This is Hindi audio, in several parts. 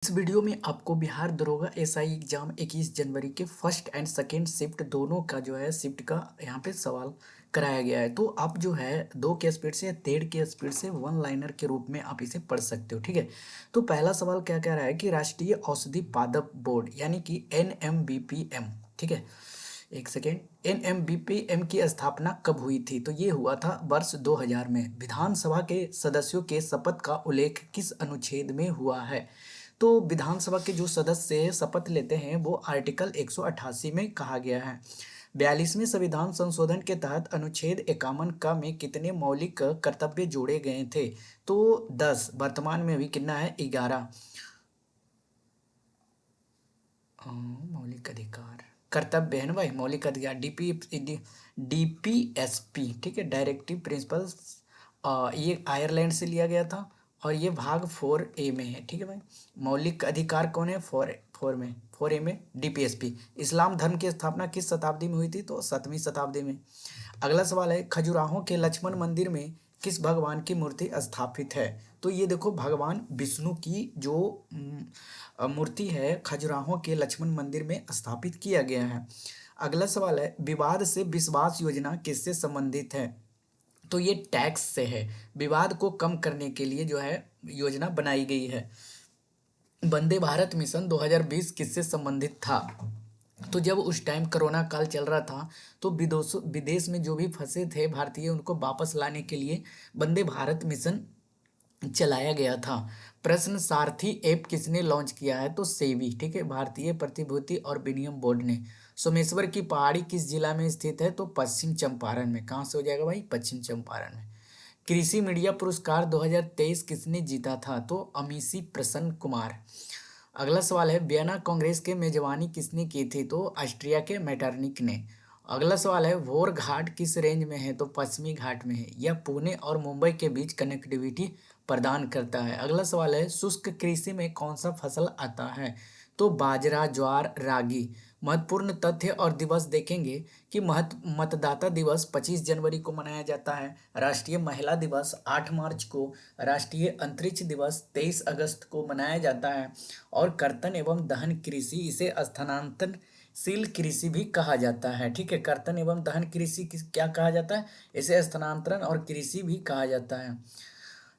इस वीडियो में आपको बिहार दरोगा एसआई एग्जाम 21 जनवरी के फर्स्ट एंड सेकेंड शिफ्ट दोनों का जो है शिफ्ट का यहाँ पे सवाल कराया गया है। तो आप जो है 2 के स्पीड से या 1.5 के स्पीड से वन लाइनर के रूप में आप इसे पढ़ सकते हो। ठीक है, तो पहला सवाल क्या कह रहा है कि राष्ट्रीय औषधि पादप बोर्ड यानी कि NMBPM, ठीक है, एक सेकेंड, NMBPM की स्थापना कब हुई थी? तो ये हुआ था वर्ष 2000 में। विधानसभा के सदस्यों के शपथ का उल्लेख किस अनुच्छेद में हुआ है? तो विधानसभा के जो सदस्य शपथ लेते हैं वो आर्टिकल 188 में कहा गया है। 42वें संविधान संशोधन के तहत अनुच्छेद 51 का में कितने मौलिक कर्तव्य जोड़े गए थे? तो 10, वर्तमान में अभी कितना है? 11 मौलिक अधिकार कर्तव्य है ना भाई, मौलिक अधिकार DPSP, ठीक है, डायरेक्टिव प्रिंसिपल्स। ये आयरलैंड से लिया गया था और ये भाग 4A में है। ठीक है भाई, मौलिक अधिकार कौन है? 4A में DPSP। इस्लाम धर्म की स्थापना किस शताब्दी में हुई थी? तो 7वीं शताब्दी में। अगला सवाल है खजुराहो के लक्ष्मण मंदिर में किस भगवान की मूर्ति स्थापित है? तो ये देखो भगवान विष्णु की जो मूर्ति है खजुराहो के लक्ष्मण मंदिर में स्थापित किया गया है। अगला सवाल है विवाद से विश्वास योजना किससे संबंधित है? तो ये टैक्स से है। विवाद को कम करने के लिए जो है योजना बनाई गई है। वंदे भारत मिशन 2020 किससे संबंधित था? तो जब उस टाइम कोरोना काल चल रहा था तो विदेश में जो भी फंसे थे भारतीय उनको वापस लाने के लिए वंदे भारत मिशन चलाया गया था। प्रश्न सारथी ऐप किसने लॉन्च किया है? तो सेबी, ठीक है, भारतीय प्रतिभूति और विनिमय बोर्ड ने। सोमेश्वर की पहाड़ी किस जिला में स्थित है? तो पश्चिम चंपारण में। कहाँ से हो जाएगा भाई? पश्चिम चंपारण में। कृषि मीडिया पुरस्कार 2023 किसने जीता था? तो अमीशी प्रसन्न कुमार। अगला सवाल है वियना कांग्रेस के मेजबानी किसने की थी? तो ऑस्ट्रिया के मेटरनिक ने। अगला सवाल है भोर घाट किस रेंज में है? तो पश्चिमी घाट में है। यह पुणे और मुंबई के बीच कनेक्टिविटी प्रदान करता है। अगला सवाल है शुष्क कृषि में कौन सा फसल आता है? तो बाजरा, ज्वार, रागी। महत्वपूर्ण तथ्य और दिवस देखेंगे कि मतदाता दिवस 25 जनवरी को मनाया जाता है। राष्ट्रीय महिला दिवस 8 मार्च को। राष्ट्रीय अंतरिक्ष दिवस 23 अगस्त को मनाया जाता है। और कर्तन एवं दहन कृषि, इसे स्थानांतरणशील कृषि भी कहा जाता है। ठीक है, कर्तन एवं दहन कृषि क्या कहा जाता है? इसे स्थानांतरण और कृषि भी कहा जाता है।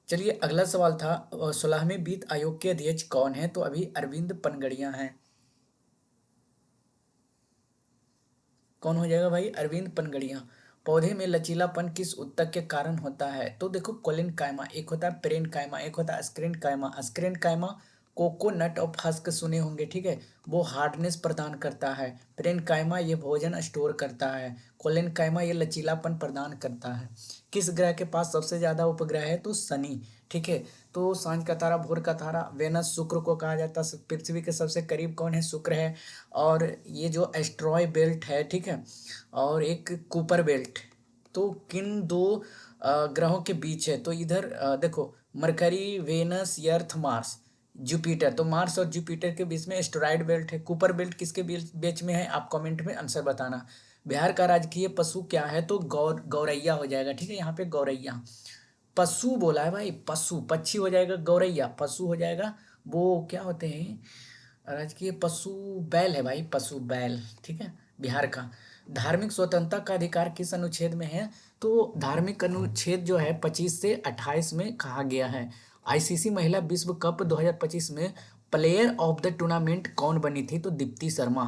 चलिए अगला सवाल था 16वें वित्त आयोग के अध्यक्ष कौन है? तो अभी अरविंद पनगड़िया हैं। कौन हो जाएगा भाई? अरविंद पनगड़िया। पौधे में लचीलापन किस उत्तक के कारण होता है? तो देखो कोलिन कायमा, एक होता है पेरेन कायमा, एक होता है स्क्रीन कायमा। स्क्रीन कायमा कोकोनट ऑफ हस्क सुने होंगे, ठीक है, वो हार्डनेस प्रदान करता है। पेरेन कायमा ये भोजन स्टोर करता है। कोलिन कायमा ये लचीलापन प्रदान करता है। किस ग्रह के पास सबसे ज्यादा उपग्रह है? तो शनि, ठीक है। तो सांझ का तारा, भोर का तारा, वेनस, शुक्र को कहा जाता है। पृथ्वी के सबसे करीब कौन है? शुक्र है। और ये जो एस्ट्रॉय बेल्ट है, ठीक है, और एक कूपर बेल्ट, तो किन दो ग्रहों के बीच है? तो इधर देखो मरकरी, वेनस, अर्थ, मार्स, जुपिटर। तो मार्स और जुपिटर के बीच में एस्टेरॉयड बेल्ट है। कूपर बेल्ट किसके बीच में है? आप कमेंट में आंसर बताना। बिहार का राजकीय पशु क्या है? तो गौरैया हो जाएगा। ठीक है, यहाँ पे गौरैया। पशु बोला है भाई, पशु, पक्षी हो जाएगा गौरैया, पशु हो जाएगा वो क्या होते हैं राजकीय पशु? बैल है भाई, पशु बैल। ठीक है, बिहार का। धार्मिक स्वतंत्रता का अधिकार किस अनुच्छेद में है? तो धार्मिक अनुच्छेद जो है 25 से 28 में कहा गया है। आईसीसी महिला विश्व कप 2025 में प्लेयर ऑफ द टूर्नामेंट कौन बनी थी? तो दीप्ति शर्मा।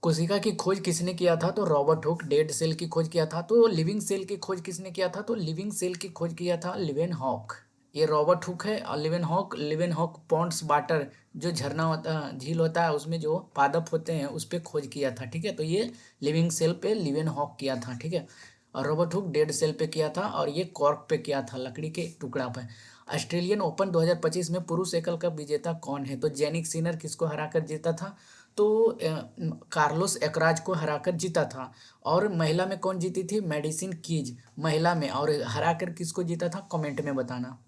कोशिका की खोज किसने किया था? तो रॉबर्ट हुक। डेड सेल की खोज किया था। तो लिविंग सेल की खोज किसने किया था? तो लिविंग सेल की खोज किया था लिवेन हॉक। ये रॉबर्ट हुक है। और लिवेन हॉक पॉन्ड्स वाटर, जो झरना होता है, झील होता है, उसमें जो पादप होते हैं उस पर खोज किया था। ठीक है, तो ये लिविंग सेल पे लिवेन हॉक किया था। ठीक है, और रॉबर्ट हुक डेड सेल पे किया था और ये कॉर्क पे किया था, लकड़ी के टुकड़ा पे। ऑस्ट्रेलियन ओपन 2025 में पुरुष एकल कप विजेता कौन है? तो जेनिक सिनर किसको हराकर जीता था? तो कार्लोस एकराज को हराकर जीता था। और महिला में कौन जीती थी? मेडिसिन कीज, महिला में। और हराकर किसको जीता था? कमेंट में बताना।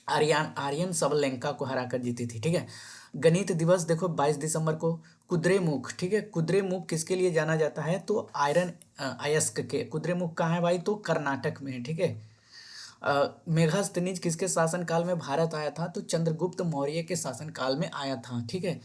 आर्यन सबलेंका को हराकर जीती थी। ठीक है, गणित दिवस देखो 22 दिसंबर को। कुद्रेमुख, ठीक है, कुद्रेमुख किसके लिए जाना जाता है? तो आयरन अयस्क के। कुद्रेमुख कहाँ है भाई? तो कर्नाटक में है। ठीक है, मेघास्तनीज किसके शासनकाल में भारत आया था? तो चंद्रगुप्त मौर्य के शासनकाल में आया था, ठीक है।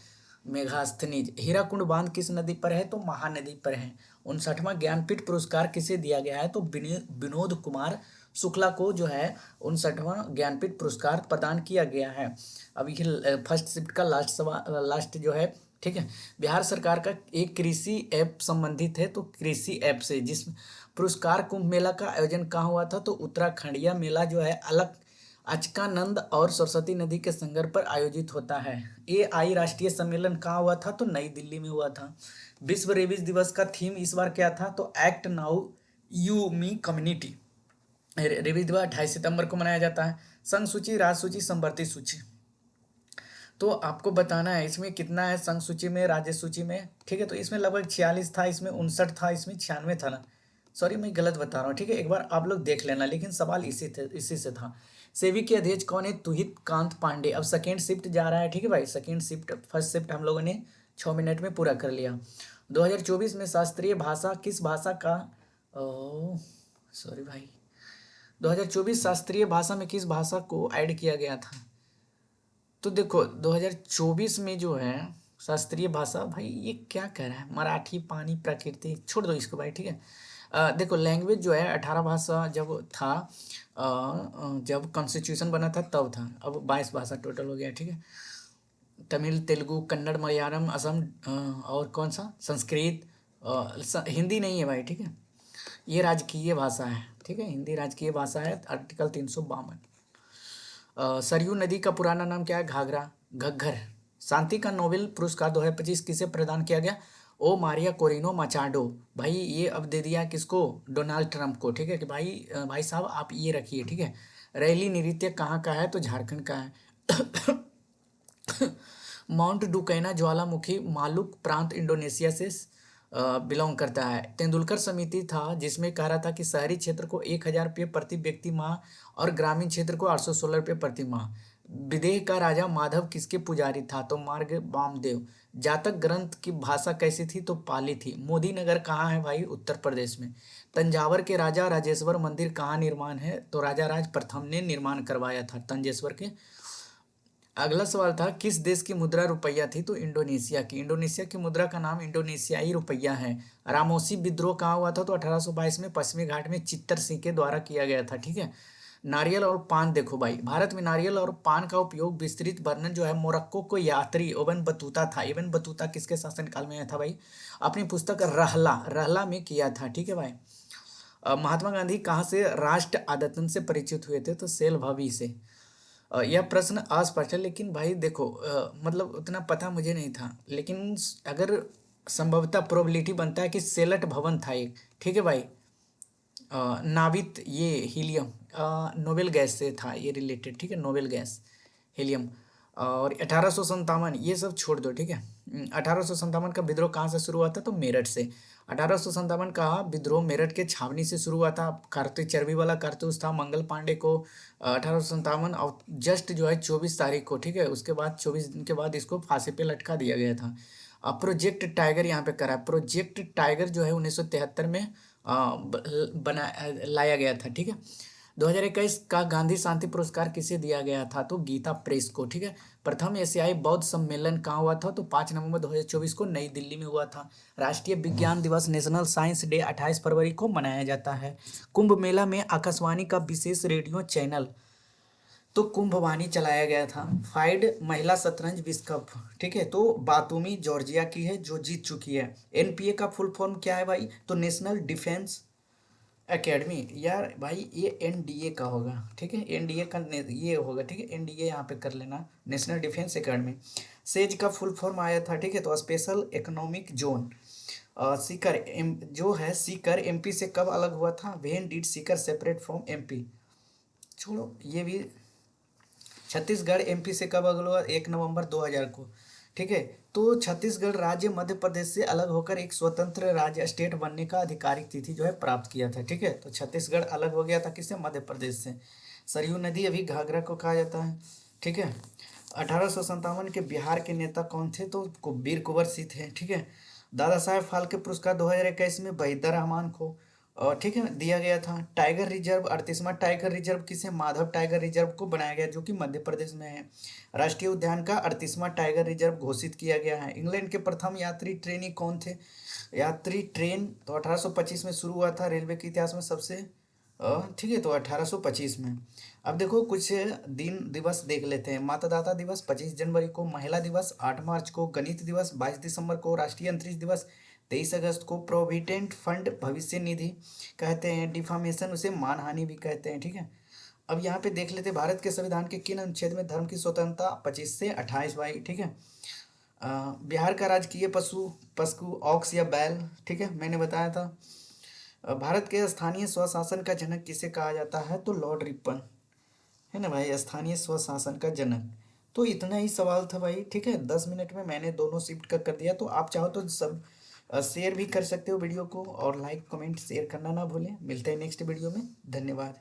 मेघास्तनीज। हीराकुंड बांध किस नदी पर है? तो महानदी पर है। 59वां ज्ञानपीठ पुरस्कार किसे दिया गया है? तो विनोद कुमार शुक्ला को जो है 59वां ज्ञानपीठ पुरस्कार प्रदान किया गया है। अब ये फर्स्ट शिफ्ट का लास्ट सवाल, लास्ट जो है, ठीक है। बिहार सरकार का एक कृषि ऐप संबंधित है, तो कृषि ऐप से। जिस पुरस्कार कुंभ मेला का आयोजन कहाँ हुआ था? तो उत्तराखंड। यह मेला जो है अलग अचकानंद और सरस्वती नदी के संगम पर आयोजित होता है। AI राष्ट्रीय सम्मेलन कहाँ हुआ था? तो नई दिल्ली में हुआ था। विश्व रेबीज दिवस का थीम इस बार क्या था? तो act now you me community. Rabies दिवस 28 सितंबर को मनाया जाता है। संघ सूची, राज्य सूची, समवर्ती सूची। तो आपको बताना है इसमें कितना है संघ सूची में, राज्य सूची में, ठीक है। तो इसमें लगभग 46 था, इसमें 59 था, इसमें 96 था ना। सॉरी मैं गलत बता रहा हूँ, ठीक है। एक बार आप लोग देख लेना, लेकिन सवाल इसी से था। सेबी के अध्यक्ष कौन है? तुहित कांत पांडे। अब सेकेंड शिफ्ट जा रहा है, ठीक है भाई। सेकेंड शिफ्ट, फर्स्ट शिफ्ट हम लोगों ने 6 मिनट में पूरा कर लिया। 2024 में शास्त्रीय भाषा किस भाषा का, ओ सॉरी भाई, 2024 शास्त्रीय भाषा में किस भाषा को ऐड किया गया था? तो देखो 2024 में जो है शास्त्रीय भाषा, भाई ये क्या कह रहा है? मराठी, पानी, प्रकृति, छोड़ दो इसको भाई, ठीक है। देखो लैंग्वेज जो है 18 भाषा जब था, जब कॉन्स्टिट्यूशन बना था तब था। अब 22 भाषा टोटल हो गया, ठीक है। तमिल, तेलुगु, कन्नड़, मलयालम, असम, और कौन सा, संस्कृत, हिंदी नहीं है भाई, ठीक है। ये राजकीय भाषा है, ठीक है। हिंदी राजकीय भाषा है, आर्टिकल 352। सरयू नदी का पुराना नाम क्या है? घाघरा, घग्घर। शांति का नोबेल पुरस्कार 2025 किसे प्रदान किया गया? ओ मारिया कोरिनो मचाडो। भाई ये अब दे दिया किसको? डोनाल्ड ट्रंप को, ठीक है। कि भाई भाई साहब आप ये रखिए, ठीक है। रैली नृत्य कहाँ का है? तो झारखंड का है। माउंट डुकैना ज्वालामुखी मालुक प्रांत इंडोनेशिया से बिलोंग करता है। तेंदुलकर समिति था जिसमें कह रहा था कि शहरी क्षेत्र को 1,000 रुपये प्रति व्यक्ति माह और ग्रामीण क्षेत्र को 816 रुपये प्रति माह। विदेह का राजा माधव किसके पुजारी था? तो मार्ग वामदेव। जातक ग्रंथ की भाषा कैसी थी? तो पाली थी। मोदी नगर कहाँ है भाई? उत्तर प्रदेश में। तंजावर के राजा राजेश्वर मंदिर कहाँ निर्माण है? तो राजा राज प्रथम ने निर्माण करवाया था तंजेश्वर के। अगला सवाल था किस देश की मुद्रा रुपया थी? तो इंडोनेशिया की। इंडोनेशिया की मुद्रा का नाम इंडोनेशियाई रुपया है। रामोसी विद्रोह कहाँ हुआ था? तो 1822 में पश्चिमी घाट में चित्तर सिंह के द्वारा किया गया था, ठीक है। नारियल और पान, देखो भाई भारत में नारियल और पान का उपयोग विस्तृत वर्णन जो है मोरक्को को यात्री इब्न बतूता था। इब्न बतूता किसके शासनकाल में आया था भाई? अपनी पुस्तक रहला रहला में किया था, ठीक है भाई। महात्मा गांधी कहाँ से राष्ट्र आदतन से परिचित हुए थे? तो सेल भवी से। यह प्रश्न अस्पष्ट है, लेकिन भाई देखो मतलब उतना पता मुझे नहीं था, लेकिन अगर संभवतः प्रोबेबिलिटी बनता है कि सेलट भवन था एक, ठीक है भाई। नाभित ये हीलियम, नोबेल गैस से था ये रिलेटेड, ठीक है। Noble gas, helium. और 1857 ये सब छोड़ दो, ठीक है। 1857 का विद्रोह कहाँ से शुरू हुआ था? तो मेरठ से। 1857 का विद्रोह मेरठ के छावनी से शुरू हुआ था। कारतूस, चर्बी वाला कारतूस था। मंगल पांडे को 1857 और जस्ट जो है 24 तारीख को, ठीक है। उसके बाद 24 दिन के बाद इसको फांसी पे लटका दिया गया था। अब प्रोजेक्ट टाइगर यहाँ पे करा है। प्रोजेक्ट टाइगर जो है 1973 में बना लाया गया था, ठीक है। 2021 का गांधी शांति पुरस्कार किसे दिया गया था? तो गीता प्रेस को, ठीक है। प्रथम एशियाई बौद्ध सम्मेलन कहाँ हुआ था? तो 5 नवंबर 2024 को नई दिल्ली में हुआ था। राष्ट्रीय विज्ञान दिवस, नेशनल साइंस डे 28 फरवरी को मनाया जाता है। कुंभ मेला में आकाशवाणी का विशेष रेडियो चैनल तो कुंभवाणी चलाया गया था। फाइड महिला शतरंज विश्व कप, ठीक है। तो बातूमी जॉर्जिया की है जो जीत चुकी है। NPA का फुल फॉर्म क्या है भाई? तो नेशनल डिफेंस एकेडमी। यार भाई ये NDA का होगा, ठीक है। NDA का ये होगा, ठीक है। NDA यहाँ पे कर लेना, नेशनल डिफेंस एकेडमी। सेज का फुल फॉर्म आया था, ठीक है। तो स्पेशल इकोनॉमिक जोन। सीकर जो है सीकर MP से कब अलग हुआ था? When did Sikar separate from MP? छोड़ो ये भी। छत्तीसगढ़ MP से कब अलग हुआ? 1 नवंबर 2000 को, ठीक है। तो छत्तीसगढ़ राज्य मध्य प्रदेश से अलग होकर एक स्वतंत्र राज्य स्टेट बनने का आधिकारिक तिथि जो है प्राप्त किया था, ठीक है। तो छत्तीसगढ़ अलग हो गया था किससे? मध्य प्रदेश से। सरयू नदी अभी घाघरा को कहा जाता है, ठीक है। 1857 के बिहार के नेता कौन थे? तो वीर कुंवर सिंह थे, ठीक है। दादा साहेब फाल्के पुरस्कार 2021 में वहीदा रहमान को और ठीक है दिया गया था। टाइगर रिजर्व 38वां टाइगर रिजर्व किसे, माधव टाइगर रिजर्व को बनाया गया जो कि मध्य प्रदेश में है। राष्ट्रीय उद्यान का 38वां टाइगर रिजर्व घोषित किया गया है। इंग्लैंड के प्रथम यात्री ट्रेनी कौन थे, यात्री ट्रेन तो 1825 में शुरू हुआ था रेलवे के इतिहास में सबसे ठीक है तो 1825 में। अब देखो कुछ दिन दिवस देख लेते हैं। मतदाता दिवस 25 जनवरी को, महिला दिवस 8 मार्च को, गणित दिवस 22 दिसंबर को, राष्ट्रीय अंतरिक्ष दिवस 23 अगस्त को, प्रोविडेंट फंड भविष्य निधि कहते हैं, डिफामेशन उसे मानहानि भी कहते हैं। ठीक है अब यहाँ पे देख लेते हैं भारत के संविधान के किन अनुच्छेद में धर्म की स्वतंत्रता, 25 से 28 भाई। ठीक है बिहार का राजकीय पशु पशु ऑक्स या बैल, ठीक है मैंने बताया था। भारत के स्थानीय स्वशासन का जनक किसे कहा जाता है, तो लॉर्ड रिपन है ना भाई, स्थानीय स्वशासन का जनक। तो इतना ही सवाल था भाई। ठीक है 10 मिनट में मैंने दोनों शिफ्ट कर दिया। तो आप चाहो तो सब शेयर भी कर सकते हो वीडियो को, और लाइक कमेंट शेयर करना ना भूलें। मिलते हैं नेक्स्ट वीडियो में, धन्यवाद।